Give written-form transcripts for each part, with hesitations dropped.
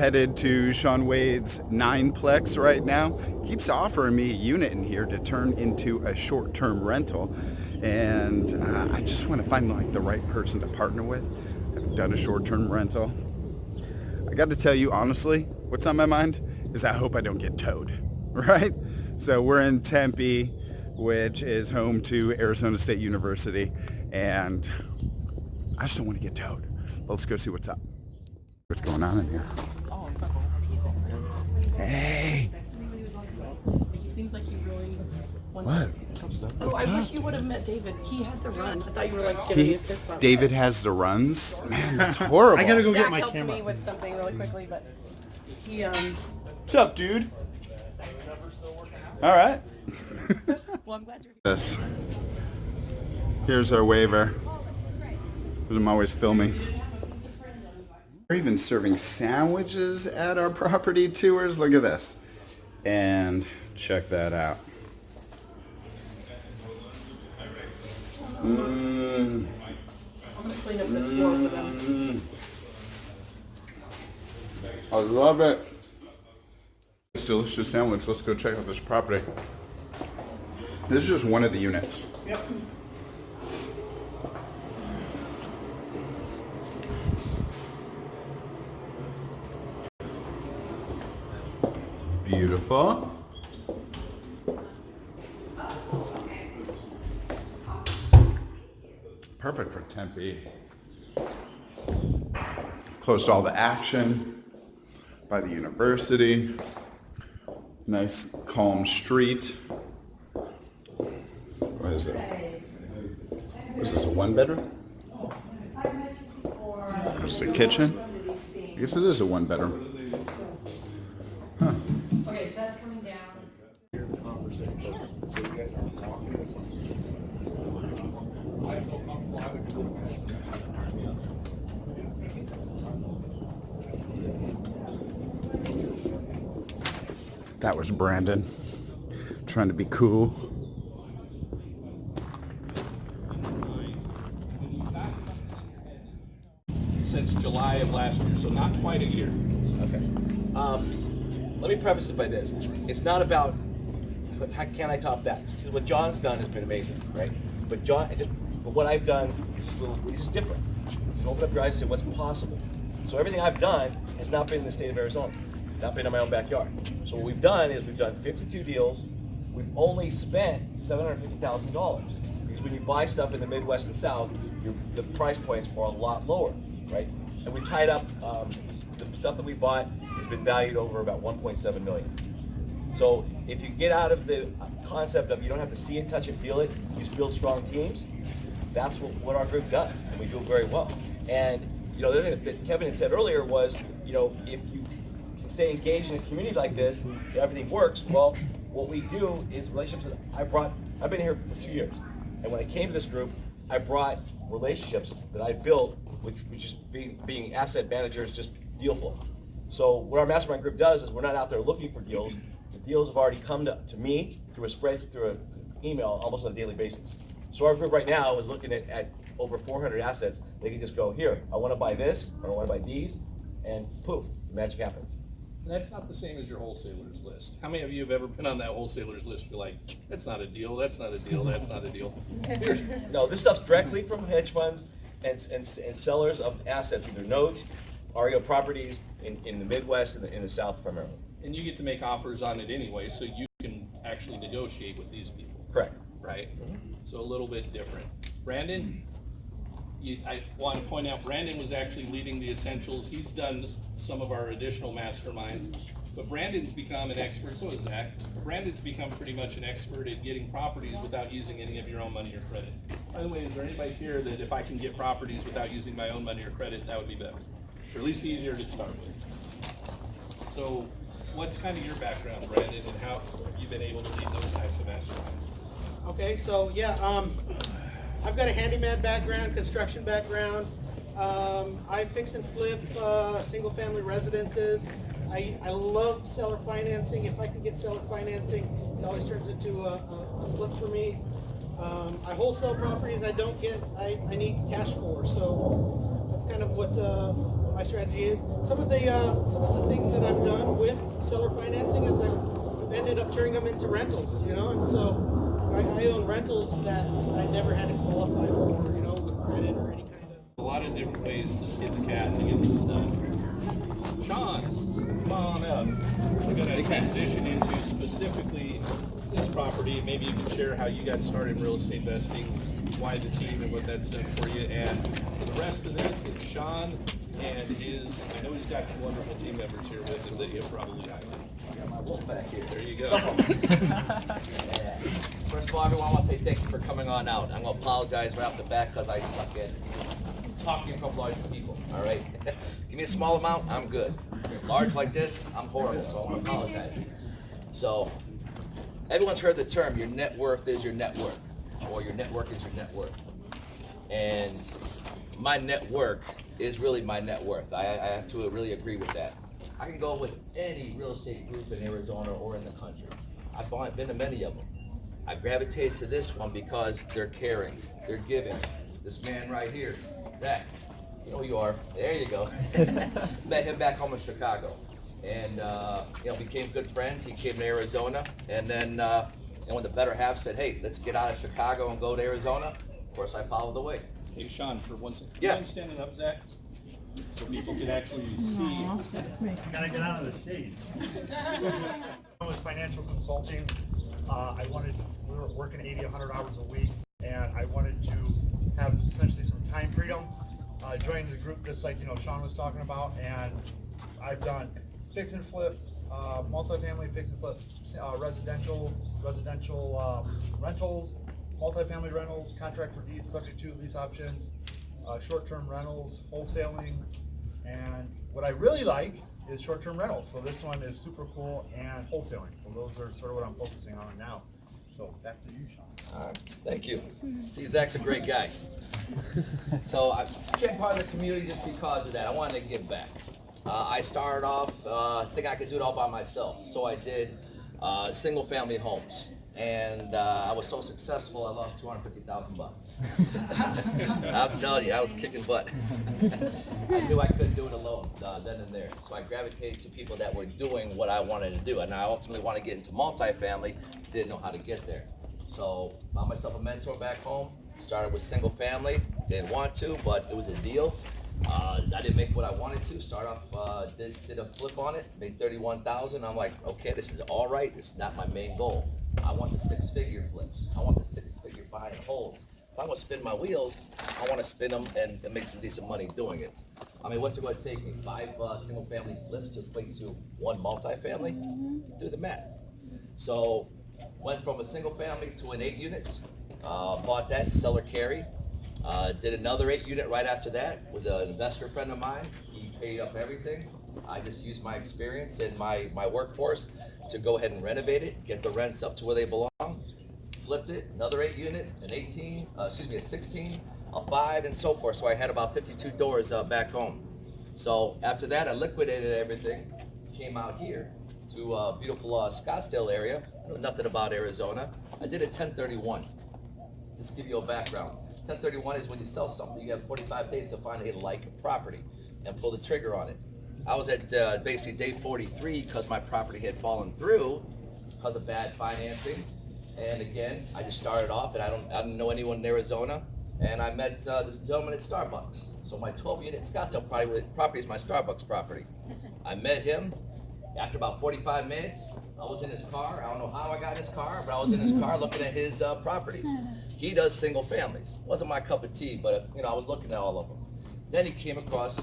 headed to Sean Wade's 9-plex right now. Keeps offering me a unit in here to turn into a short-term rental. And I just want to find like the right person to partner with. I've done a short-term rental. I got to tell you honestly, what's on my mind is I hope I don't get towed, right? So we're in Tempe, which is home to Arizona State University, and I just don't want to get towed. But let's go see what's up. What's going on in here? Hey. It seems like you really want What? Oh, I wish you would have met David. He had to run. I thought you were like giving me a fist bump. David has the runs? Man, that's horrible. I gotta go get Zach my helped camera. me with something really quickly, but he What's up, dude? All right. well, I'm glad you're here. This. Here's our waiver. Because I'm always filming. We're even serving sandwiches at our property tours. Look at this. And check that out. I'm gonna clean up this floor for them. I love it. It's a delicious sandwich. Let's go check out this property. This is just one of the units. Yep. Beautiful. Perfect for Tempe. Close to all the action by the university. Nice calm street. What is it? Is this a one bedroom? Is it a kitchen? I guess it is a one bedroom. Huh. Okay, so that's coming down. That was Brandon trying to be cool. Since July of last year, so not quite a year. Okay. Let me preface it by this. It's not about, but how can I top that? What John's done has been amazing, right? But what I've done is just this is different. Just open up your eyes and say what's possible. So everything I've done has not been in the state of Arizona, not been in my own backyard. So what we've done is we've done 52 deals. We've only spent $750,000 because when you buy stuff in the Midwest and South, the price points are a lot lower, right? And we tied up the stuff that we bought has been valued over about 1.7 million. So if you get out of the concept of you don't have to see it, touch it, feel it, you just build strong teams, that's what our group does, and we do it very well. And the other thing that Kevin had said earlier was, if you can stay engaged in a community like this, everything works. Well, what we do is relationships that I've been here for 2 years, and when I came to this group, I brought relationships that I built, which is being asset managers, just deal flow. So what our mastermind group does is we're not out there looking for deals. The deals have already come to me through an email almost on a daily basis. So our group right now is looking at over 400 assets. They can just go, here, I want to buy this, or I want to buy these, and poof, the magic happens. That's not the same as your wholesalers list. How many of you have ever been on that wholesalers list? You're like, that's not a deal, that's not a deal, that's not a deal. No, this stuff's directly from hedge funds and sellers of assets, either notes, REO properties in the Midwest and in the South primarily. And you get to make offers on it anyway, so you can actually negotiate with these people. Correct. Right? So a little bit different. Brandon, I want to point out, Brandon was actually leading the essentials. He's done some of our additional masterminds, but Brandon's become an expert, so is Zach. Brandon's become pretty much an expert at getting properties without using any of your own money or credit. By the way, is there anybody here that if I can get properties without using my own money or credit, that would be better? Or at least easier to start with. So what's kind of your background, Brandon, and how you've been able to lead those types of masterminds? Okay, so yeah, I've got a handyman background, construction background. I fix and flip single family residences. I love seller financing. If I can get seller financing, it always turns into a flip for me. I wholesale properties I don't get, I need cash for. So that's kind of what my strategy is. Some of the things that I've done with seller financing is I've ended up turning them into rentals, you know, and so I own rentals that I never had to qualify for, you know, with credit or any kind of. A lot of different ways to skin the cat to get this done. Sean, come on up. We're going to transition into specifically this property. Maybe you can share how you got started in real estate investing, why the team and what that's done for you. And for the rest of this, it's Sean and his, I know he's got some wonderful team members here with him that he'll probably highlight. I got my wolf back here. There you go. Yeah. First of all, everyone, I want to say thank you for coming on out. I'm going to apologize right off the bat because I suck at talking from large people, all right? Give me a small amount, I'm good. Large like this, I'm horrible, so I want to apologize. So, everyone's heard the term, your net worth is your net worth, or your network is your net worth. And my network is really my net worth. I have to really agree with that. I can go with any real estate group in Arizona or in the country. I've been to many of them. I gravitated to this one because they're caring, they're giving. This man right here, Zach, you know who you are. There you go. Met him back home in Chicago, and became good friends. He came to Arizona, and then when the better half said, "Hey, let's get out of Chicago and go to Arizona," of course I followed the way. Hey, Sean, for one second. Yeah. Do you mind standing up, Zach? So people can actually see. Gotta get out of the shade. With financial consulting, we were working 80, 100 hours a week, and I wanted to have essentially some time freedom. Joined the group just like, Sean was talking about, and I've done fix and flip, multifamily fix and flip, residential rentals, multifamily rentals, contract for deeds, subject to lease options, short-term rentals, wholesaling, and what I really like is short-term rentals. So this one is super cool, and wholesaling. So those are sort of what I'm focusing on now. So back to you, Sean. All right, thank you. See, Zach's a great guy. So I became part of the community just because of that. I wanted to give back. I started off thinking I could do it all by myself. So I did single-family homes. And I was so successful, I lost $250,000. I'm telling you, I was kicking butt. I knew I couldn't do it alone then and there. So I gravitated to people that were doing what I wanted to do. And I ultimately wanted to get into multifamily, didn't know how to get there. So found myself a mentor back home, started with single family, didn't want to, but it was a deal. I didn't make what I wanted to, start off, did a flip on it, made $31,000. I'm like, okay, this is all right, this is not my main goal. I want the six-figure flips. I want the six-figure buy and holds. If I want to spin my wheels, I want to spin them and make some decent money doing it. I mean, what's it going to take me? 5 single-family flips to equate to 1 multifamily? Do the math. So, went from a single-family to an 8 units. Bought that, seller carry. Did another 8 unit right after that with an investor friend of mine. He paid up everything. I just used my experience and my workforce to go ahead and renovate it, get the rents up to where they belong. Flipped it, another 8 unit, a 16, a 5, and so forth. So I had about 52 doors back home. So after that, I liquidated everything, came out here to beautiful Scottsdale area. I know nothing about Arizona. I did a 1031. Just to give you a background. 1031 is when you sell something, you have 45 days to find a like property and pull the trigger on it. I was at basically day 43 because my property had fallen through because of bad financing. And again, I just started off, and I didn't know anyone in Arizona, and I met this gentleman at Starbucks. So my 12-unit Scottsdale property is my Starbucks property. I met him after about 45 minutes. I was in his car. I don't know how I got in his car, but I was in his car looking at his properties. He does single families. Wasn't my cup of tea, but I was looking at all of them. Then he came across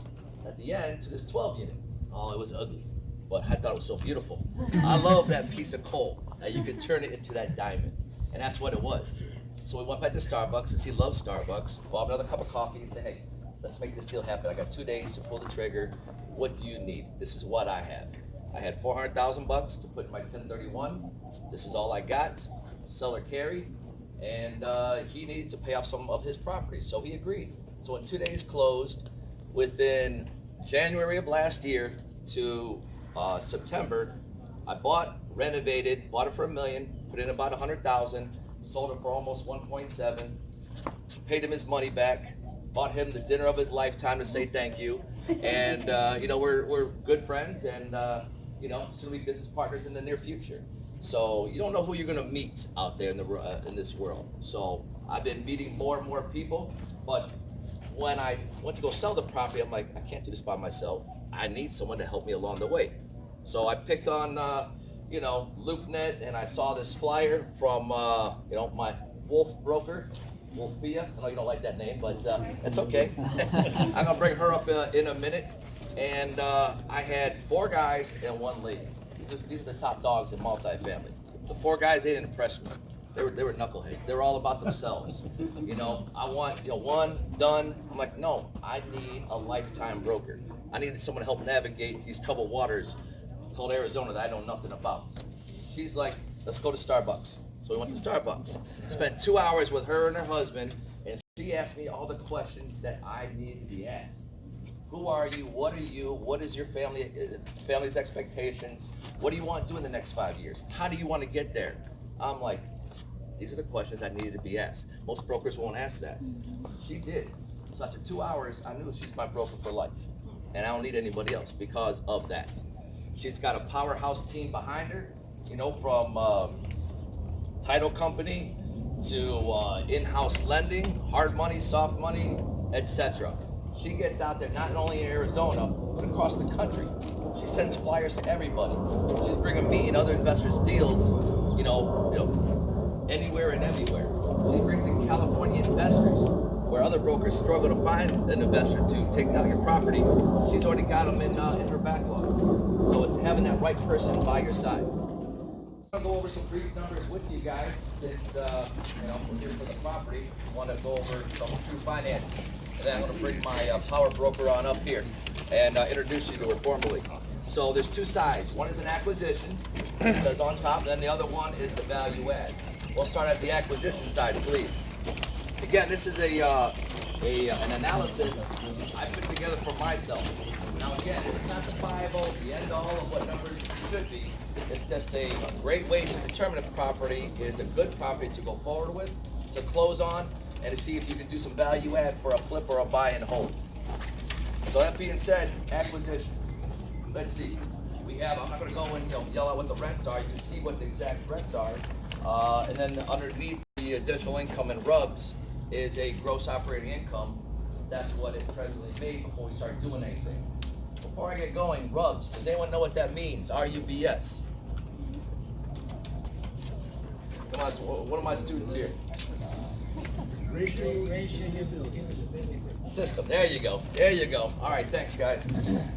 at the end to this 12 unit. Oh, it was ugly, but I thought it was so beautiful. I love that piece of coal, that you could turn it into that diamond, and that's what it was. So we went back to Starbucks, since he loves Starbucks, bought another cup of coffee and said, hey, let's make this deal happen. I got 2 days to pull the trigger. What do you need? This is what I have. I had $400,000 to put in my 1031. This is all I got. Seller carry, and he needed to pay off some of his property, so he agreed. So in 2 days closed. Within January of last year to September, I renovated, bought it for $1 million, put in about $100,000, sold it for almost 1.7, paid him his money back, bought him the dinner of his lifetime to say thank you, And we're good friends, and soon be business partners in the near future. So you don't know who you're going to meet out there in this world. So I've been meeting more and more people, but when I went to go sell the property, I'm like, I can't do this by myself. I need someone to help me along the way. So I picked on, LoopNet, and I saw this flyer from, my Wolf broker, Wolfia. I know you don't like that name, but it's okay. I'm gonna bring her up in a minute. And I had 4 guys and 1 lady. These are the top dogs in multifamily. The 4 guys, they didn't impress me. They were knuckleheads. They were all about themselves. I want, one, done. I'm like, no, I need a lifetime broker. I need someone to help navigate these troubled waters called Arizona that I know nothing about. She's like, let's go to Starbucks. So we went to Starbucks. Spent 2 hours with her and her husband, and she asked me all the questions that I needed to be asked. Who are you? What are you? What is your family's expectations? What do you want to do in the next 5 years? How do you want to get there? I'm like, these are the questions I needed to be asked. Most brokers won't ask that. She did. So after 2 hours, I knew she's my broker for life. And I don't need anybody else because of that. She's got a powerhouse team behind her, from title company to in-house lending, hard money, soft money, etc. She gets out there not only in Arizona, but across the country. She sends flyers to everybody. She's bringing me and other investors deals, anywhere and everywhere. She brings in California investors, where other brokers struggle to find an investor to take down your property. She's already got them in her backlog. So it's having that right person by your side. I'm going to go over some brief numbers with you guys, since we're here for the property. I want to go over some true finances. And then I'm going to bring my power broker on up here and introduce you to her formally. So there's 2 sides. One is an acquisition, it says on top, and then the other one is the value add. We'll start at the acquisition side, please. Again, this is an analysis I put together for myself. Now again, it's not the Bible, the end all of what numbers should be. It's just a great way to determine if a property is a good property to go forward with, to close on, and to see if you can do some value add for a flip or a buy and hold. So that being said, acquisition. Let's see. We have, I'm not going to go and yell out what the rents are. You can see what the exact rents are. And then underneath the additional income and RUBS is a gross operating income. That's what it presently made before we start doing anything. Before I get going, RUBS, does anyone know what that means? RUBS. Come on, one of my students here. System. There you go. There you go. All right, thanks, guys.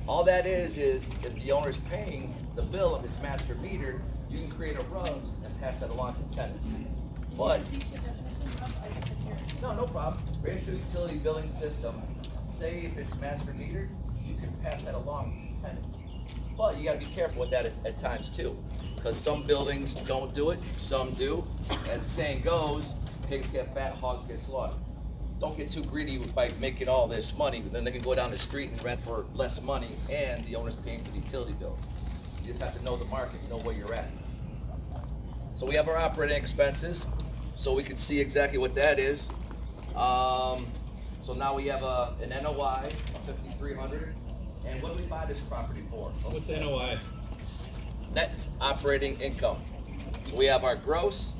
All that is if the owner's paying the bill, if it's master metered, you can create a RUBS and pass that along to tenants. But no problem. Ratio utility billing system. Say if it's master metered, you can pass that along to tenants. But you got to be careful with that at times too, because some buildings don't do it, some do. As the saying goes, pigs get fat, hogs get slaughtered. Don't get too greedy by making all this money, then they can go down the street and rent for less money, and the owner's paying for the utility bills. You just have to know the market, know where you're at. So we have our operating expenses, so we can see exactly what that is. So now we have an NOI of $5,300, and what do we buy this property for? What's NOI? Net operating income. So we have our gross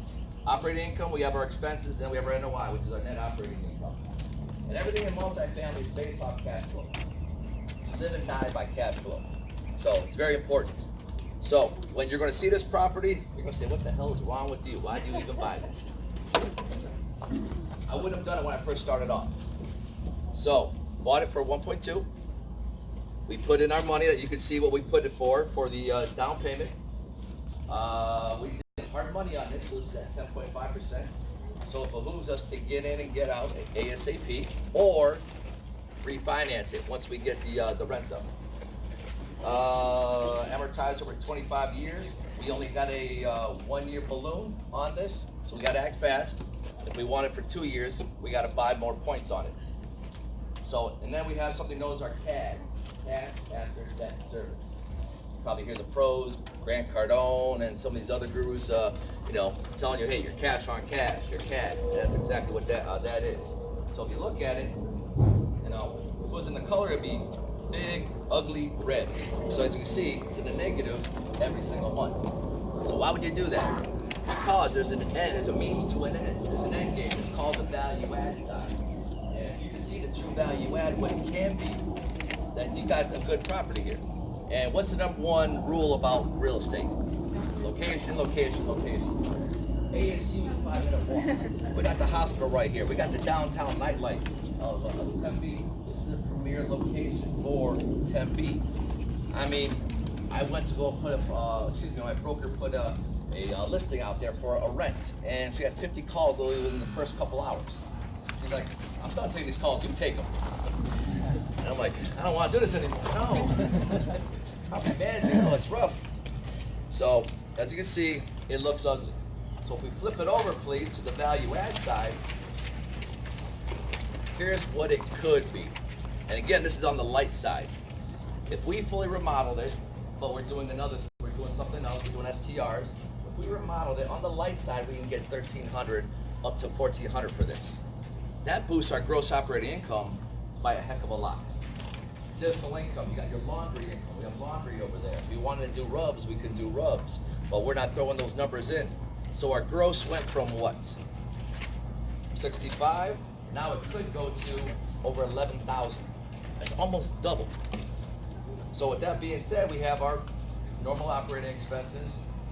operating income, we have our expenses, then we have our NOI, which is our net operating income. And everything in multifamily is based off cash flow. You live and die by cash flow. So it's very important. So when you're going to see this property, you're going to say, what the hell is wrong with you? Why do you even buy this? I wouldn't have done it when I first started off. So bought it for 1.2. We put in our money that you can see what we put it for the down payment. We did hard money on this, so it's at 10.5%. So it behooves us to get in and get out ASAP, or refinance it once we get the rents up. Amortized over 25 years. We only got a 1-year balloon on this, so we got to act fast. If we want it for 2 years, we got to buy more points on it. So, and then we have something known as our CAD, cash after debt service. You probably hear the pros, Grant Cardone, and some of these other gurus, telling you, hey, you're cash on cash, you're cash. That's exactly what that is. So if you look at it, if it was in the color, it'd be big, ugly red. So as you can see, it's in the negative every single month. So why would you do that? Because there's an end, there's a means to an end. There's an end game. It's called the value add side. And you can see the true value add, what it can be, that you got a good property here. And what's the number one rule about real estate? Location, location, location. ASU is 5-minute walk. We got the hospital right here. We got the downtown nightlife of Tempe. This is a premier location for Tempe. I mean, I went to go put my broker put a listing out there for a rent, and she had 50 calls literally within the first couple hours. She's like, I'm done taking these calls, you take them. And I'm like, I don't want to do this anymore. No. I'm managing, it's rough. So, as you can see, it looks ugly. So if we flip it over, please, to the value add side, here's what it could be. And again, this is on the light side. If we fully remodeled it, but we're doing something else, we're doing STRs. If we remodeled it, on the light side, we can get $1,300 up to $1,400 for this. That boosts our gross operating income by a heck of a lot. Additional income, you got your laundry income. We have laundry over there. If we wanted to do rubs, we can do rubs, but we're not throwing those numbers in. So our gross went from what? 65, now it could go to over 11,000. That's almost double. So with that being said, we have our normal operating expenses.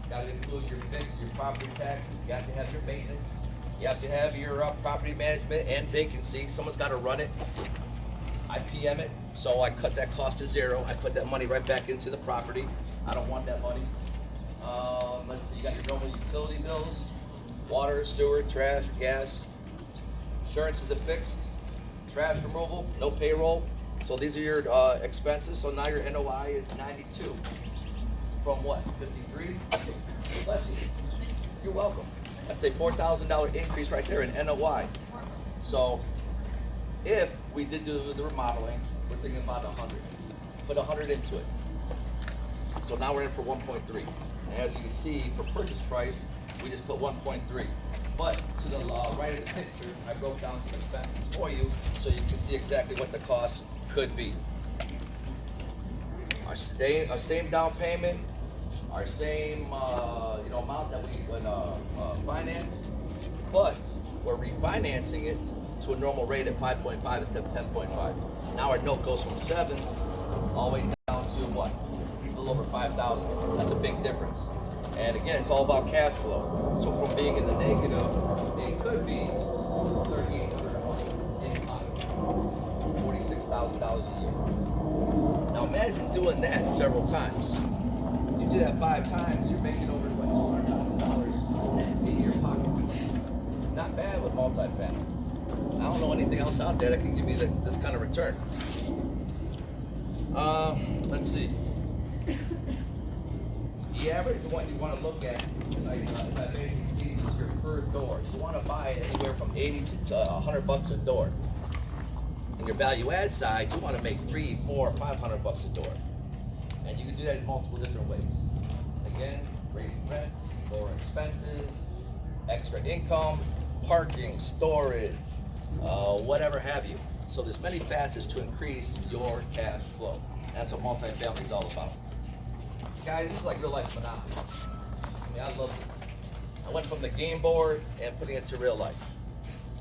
Got to include your fixed, your property taxes. You got to have your maintenance. You have to have your property management and vacancy. Someone's got to run it. I PM it, so I cut that cost to zero. I put that money right back into the property. I don't want that money. Let's see, you got your normal utility bills, water, sewer, trash, gas. Insurance is a fixed. Trash removal, no payroll. So these are your expenses. So now your NOI is 92. From what, 53? Bless you. You're welcome. That's a $4,000 increase right there in NOI. So if we did do the remodeling, we're thinking about 100. Put 100 into it. So now we're in for 1.3. And as you can see, for purchase price, we just put 1.3. But to the right of the picture, I broke down some expenses for you so you can see exactly what the cost could be. Our same down payment, our same amount that we would finance, but we're refinancing it to a normal rate at 5.5 instead of 10.5. Now our note goes from 7 all the way down to what? A little over 5,000. That's a big difference. And again, it's all about cash flow. So from being in the negative, it could be $3,800 a month in $46,000 a year. Now imagine doing that several times. You do that 5 times, you're making over $200,000 in your pocket. Not bad with multifamily. I don't know anything else out there that can give me this kind of return. Let's see. The average one you want to look at is I basically teach is your per door. You want to buy it anywhere from 80 to $100 a door. And your value add side, you want to make $300, $400, $500 a door. And you can do that in multiple different ways. Again, raising rents, lower expenses, extra income, parking, storage, whatever have you. So there's many facets to increase your cash flow. That's what multifamily is all about. Guys, this is like real life Monopoly. I mean, I love it. I went from the game board and putting it to real life.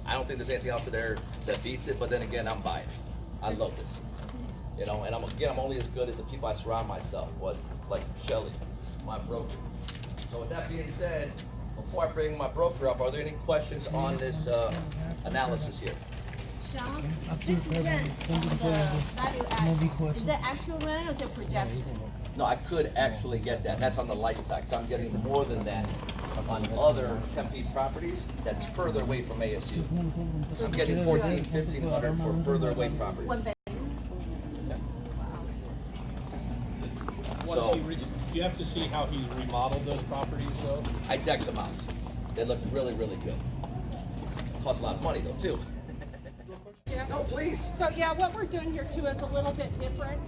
I don't think there's anything else there that beats it, but then again, I'm biased. I love this. And I'm only as good as the people I surround myself with, like Shelly, my broker. So with that being said, before I bring my broker up, are there any questions on this analysis here? Sean, this rent on the value add, is that actual rent or the projection? No, I could actually get that. That's on the light side, because I'm getting more than that on other Tempe properties that's further away from ASU. I'm getting $1,400, $1,500 for further away properties. One bedroom? So, You have to see how he's remodeled those properties, though. I decked them out. They look really, really good. Cost a lot of money though, too. No, please. So yeah, what we're doing here too is a little bit different.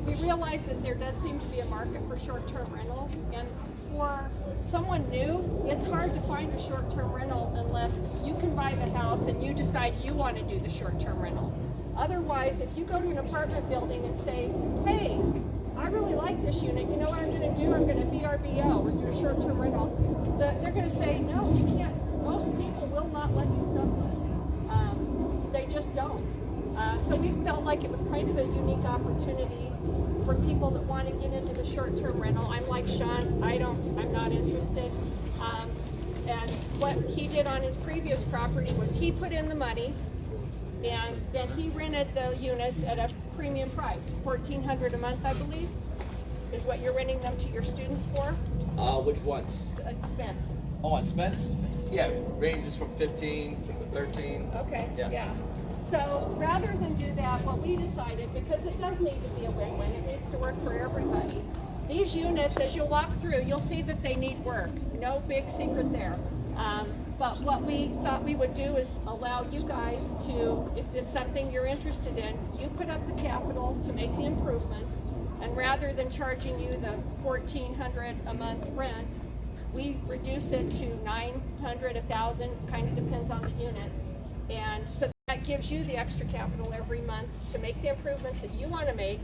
We realize that there does seem to be a market for short-term rentals, and for someone new, it's hard to find a short-term rental unless you can buy the house and you decide you want to do the short-term rental. Otherwise, if you go to an apartment building and say, hey, I really like this unit, you know what I'm going to do? I'm going to VRBO or do a short-term rental. They're going to say, no, you can't. Most people will not let you sublet. They just don't. So we felt like it was kind of a unique opportunity for people that want to get into the short-term rental. I'm like Sean, I'm not interested. And what he did on his previous property was he put in the money, and then he rented the units at a premium price, $1,400 a month, I believe, is what you're renting them to your students for. Which ones? Expense. Oh, on Spence? Yeah, ranges from 15 to 13. Okay. Yeah. So rather than do that, what we decided, because it does need to be a win-win, it needs to work for everybody. These units, as you'll walk through, you'll see that they need work. No big secret there. But what we thought we would do is allow you guys to, if it's something you're interested in, you put up the capital to make the improvements, and rather than charging you the $1,400 a month rent, we reduce it to $900, $1,000, kind of depends on the unit. And so that gives you the extra capital every month to make the improvements that you want to make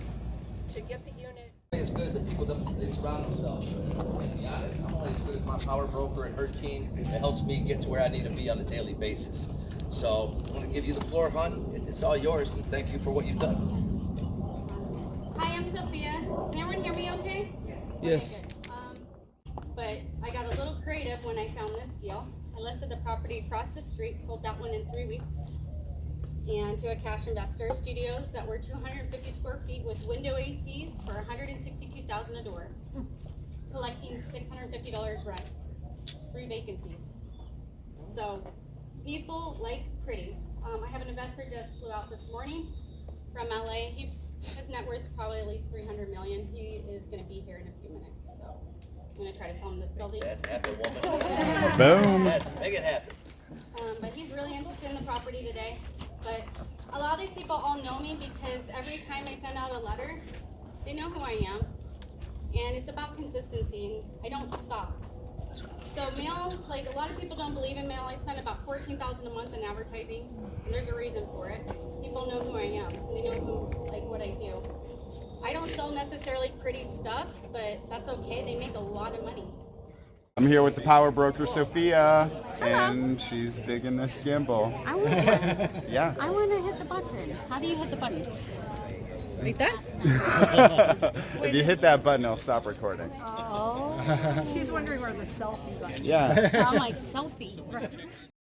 to get the unit. As good as the people that they surround themselves with. To be honest, I'm only as good as my power broker and her team that helps me get to where I need to be on a daily basis. So I want to give you the floor, hon. It's all yours, and thank you for what you've done. Hi, I'm Sophia. Can everyone hear me okay? Yes. Okay, but I got a little creative when I found this deal. I listed the property across the street, sold that one in 3 weeks. And to a cash investor, studios that were 250 square feet with window ACs for $162,000 a door, collecting $650 rent, 3 vacancies. So people like pretty. I have an investor just flew out this morning from LA. His net worth is probably at least $300 million. He is going to be here in a few minutes. So I'm going to try to sell him this building. That happened, woman. Boom. Yes, make it happen. But he's really interested in the property today. But a lot of these people all know me because every time I send out a letter, they know who I am. And it's about consistency, and I don't stop. So mail, like a lot of people don't believe in mail. I spend about $14,000 a month in advertising, and there's a reason for it. People know who I am, and they know what I do. I don't sell necessarily pretty stuff, but that's okay. They make a lot of money. I'm here with the power broker, Sophia, and she's digging this gimbal. I want Yeah. I want to hit the button. How do you hit the button? Like that? If you hit that button, it'll stop recording. Oh. She's wondering where the selfie button is. Yeah. I'm like, selfie.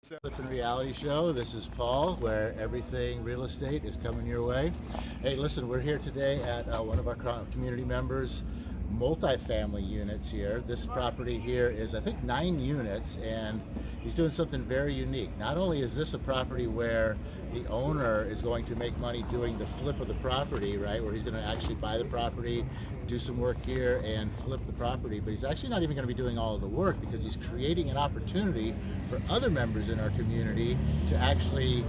Flippin Reality Show. This is Paul, where everything real estate is coming your way. Hey, listen, we're here today at one of our community members' multifamily units here. This property here is, I think, 9 units, and he's doing something very unique. Not only is this a property where the owner is going to make money doing the flip of the property, right, where he's going to actually buy the property, do some work here, and flip the property, but he's actually not even going to be doing all of the work because he's creating an opportunity for other members in our community to actually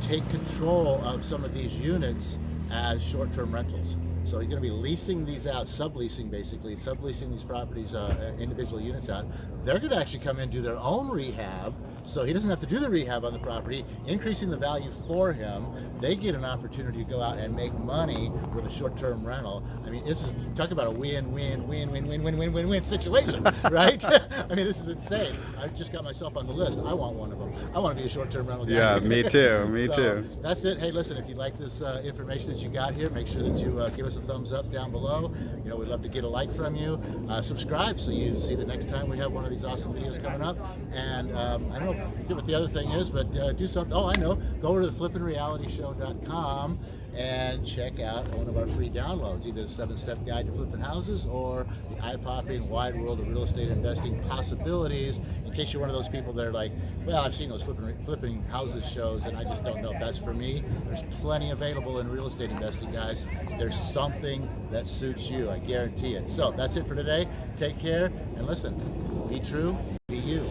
take control of some of these units as short-term rentals. So he's going to be leasing these out, subleasing basically, subleasing these properties, individual units out. They're going to actually come in and do their own rehab, so he doesn't have to do the rehab on the property, increasing the value for him. They get an opportunity to go out and make money with a short-term rental. I mean, this is, talk about a win-win-win-win-win-win-win-win situation, right? I mean, this is insane. I've just got myself on the list. I want one of them. I want to be a short-term rental guy. Yeah, me too. Me too. That's it. Hey, listen, if you like this information that you got here, make sure that you give us a thumbs up down below. You know, we'd love to get a like from you. Subscribe so you see the next time we have one of these awesome videos coming up. And I don't know what the other thing is, but do something. Oh, I know. Go over to the flippinrealityshow.com and check out one of our free downloads, either the 7-step guide to flipping houses or the eye-popping wide world of real estate investing possibilities. In case you're one of those people that are like, well, I've seen those flipping houses shows and I just don't know if that's for me. There's plenty available in real estate investing, guys. There's something that suits you, I guarantee it. So that's it for today. Take care and listen, be true, be you.